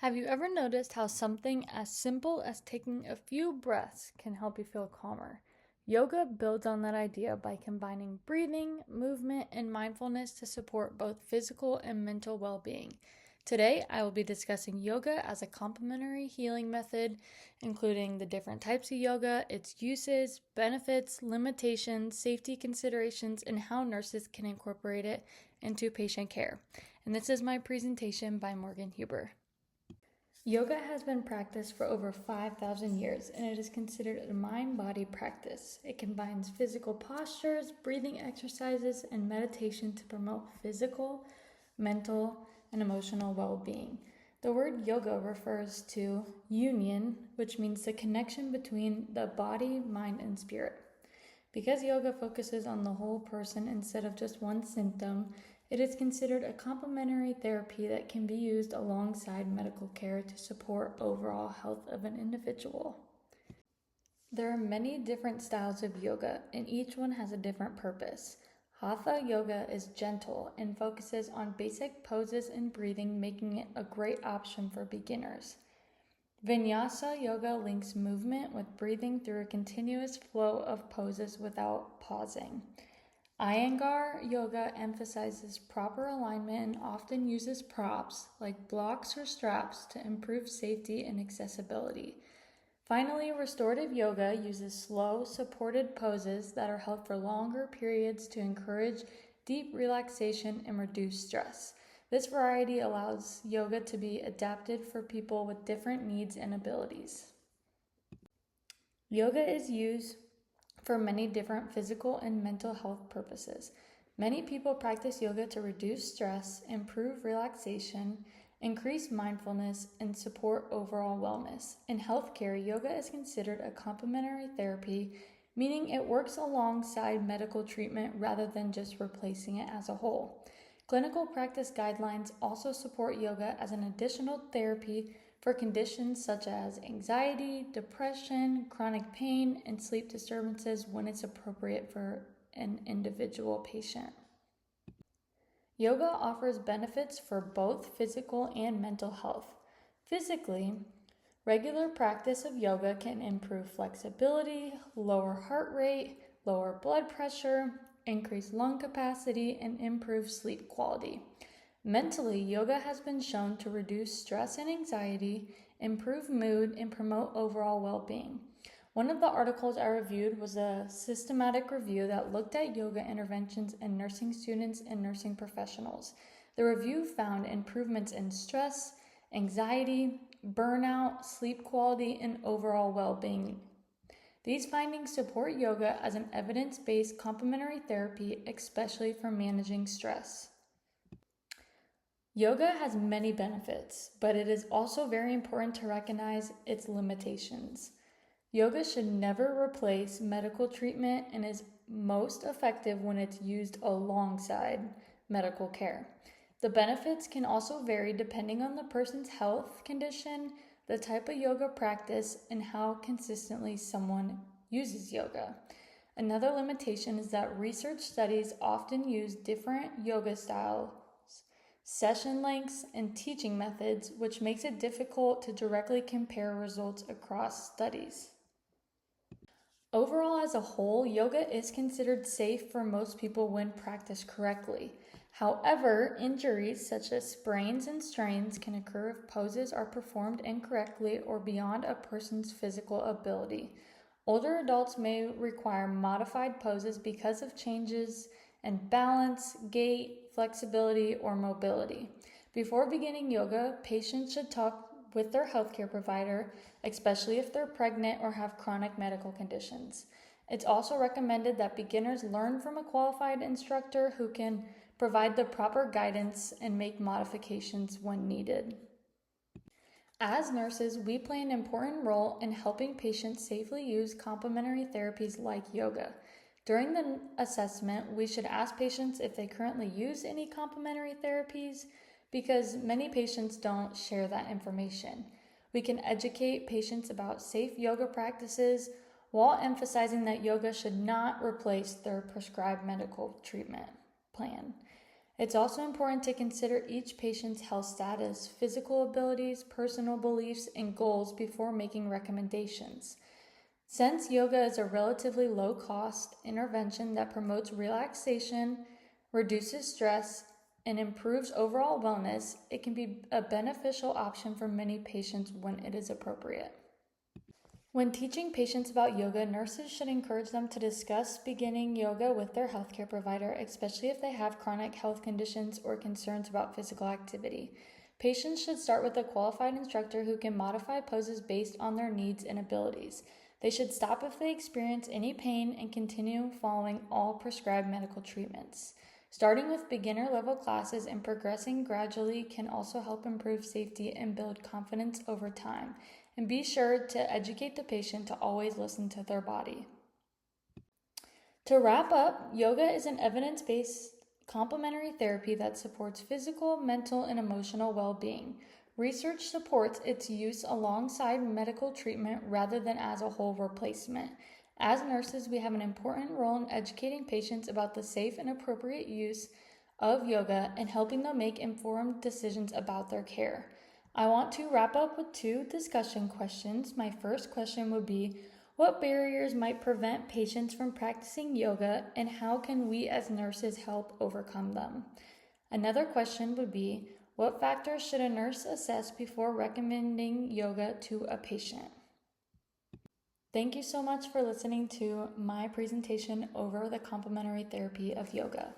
Have you ever noticed how something as simple as taking a few breaths can help you feel calmer? Yoga builds on that idea by combining breathing, movement, and mindfulness to support both physical and mental well being. Today, I will be discussing yoga as a complementary healing method, including the different types of yoga, its uses, benefits, limitations, safety considerations, and how nurses can incorporate it into patient care. And this is my presentation by Morgan Huber. Yoga has been practiced for over 5,000 years, and it is considered a mind-body practice. It combines physical postures, breathing exercises, and meditation to promote physical, mental, and emotional well-being. The word yoga refers to union, which means the connection between the body, mind, and spirit. Because yoga focuses on the whole person instead of just one symptom, it is considered a complementary therapy that can be used alongside medical care to support overall health of an individual. There are many different styles of yoga, and each one has a different purpose. Hatha yoga is gentle and focuses on basic poses and breathing, making it a great option for beginners. Vinyasa yoga links movement with breathing through a continuous flow of poses without pausing. Iyengar yoga emphasizes proper alignment and often uses props like blocks or straps to improve safety and accessibility. Finally, restorative yoga uses slow, supported poses that are held for longer periods to encourage deep relaxation and reduce stress. This variety allows yoga to be adapted for people with different needs and abilities. Yoga is used for many different physical and mental health purposes. Many people practice yoga to reduce stress, improve relaxation, increase mindfulness, and support overall wellness. In healthcare, yoga is considered a complementary therapy, meaning it works alongside medical treatment rather than just replacing it as a whole. Clinical practice guidelines also support yoga as an additional therapy for conditions such as anxiety, depression, chronic pain, and sleep disturbances when it's appropriate for an individual patient. Yoga offers benefits for both physical and mental health. Physically, regular practice of yoga can improve flexibility, lower heart rate, lower blood pressure, increase lung capacity, and improve sleep quality. Mentally, yoga has been shown to reduce stress and anxiety, improve mood, and promote overall well-being. One of the articles I reviewed was a systematic review that looked at yoga interventions in nursing students and nursing professionals. The review found improvements in stress, anxiety, burnout, sleep quality, and overall well-being. These findings support yoga as an evidence-based complementary therapy, especially for managing stress. Yoga has many benefits, but it is also very important to recognize its limitations. Yoga should never replace medical treatment and is most effective when it's used alongside medical care. The benefits can also vary depending on the person's health condition, the type of yoga practice, and how consistently someone uses yoga. Another limitation is that research studies often use different yoga styles, session lengths, and teaching methods, which makes it difficult to directly compare results across studies. Overall, as a whole, yoga is considered safe for most people when practiced correctly. However, injuries such as sprains and strains can occur if poses are performed incorrectly or beyond a person's physical ability. Older adults may require modified poses because of changes in balance, gait, flexibility, or mobility. Before beginning yoga, patients should talk with their healthcare provider, especially if they're pregnant or have chronic medical conditions. It's also recommended that beginners learn from a qualified instructor who can provide the proper guidance and make modifications when needed. As nurses, we play an important role in helping patients safely use complementary therapies like yoga. During the assessment, we should ask patients if they currently use any complementary therapies, because many patients don't share that information. We can educate patients about safe yoga practices while emphasizing that yoga should not replace their prescribed medical treatment plan. It's also important to consider each patient's health status, physical abilities, personal beliefs, and goals before making recommendations. Since yoga is a relatively low-cost intervention that promotes relaxation, reduces stress, and improves overall wellness, it can be a beneficial option for many patients when it is appropriate. When teaching patients about yoga, nurses should encourage them to discuss beginning yoga with their healthcare provider, especially if they have chronic health conditions or concerns about physical activity. Patients should start with a qualified instructor who can modify poses based on their needs and abilities. They should stop if they experience any pain and continue following all prescribed medical treatments. Starting with beginner level classes and progressing gradually can also help improve safety and build confidence over time. And be sure to educate the patient to always listen to their body. To wrap up, yoga is an evidence-based complementary therapy that supports physical, mental, and emotional well-being. Research supports its use alongside medical treatment rather than as a whole replacement. As nurses, we have an important role in educating patients about the safe and appropriate use of yoga and helping them make informed decisions about their care. I want to wrap up with 2 discussion questions. My first question would be, what barriers might prevent patients from practicing yoga, and how can we as nurses help overcome them? Another question would be, what factors should a nurse assess before recommending yoga to a patient? Thank you so much for listening to my presentation over the complementary therapy of yoga.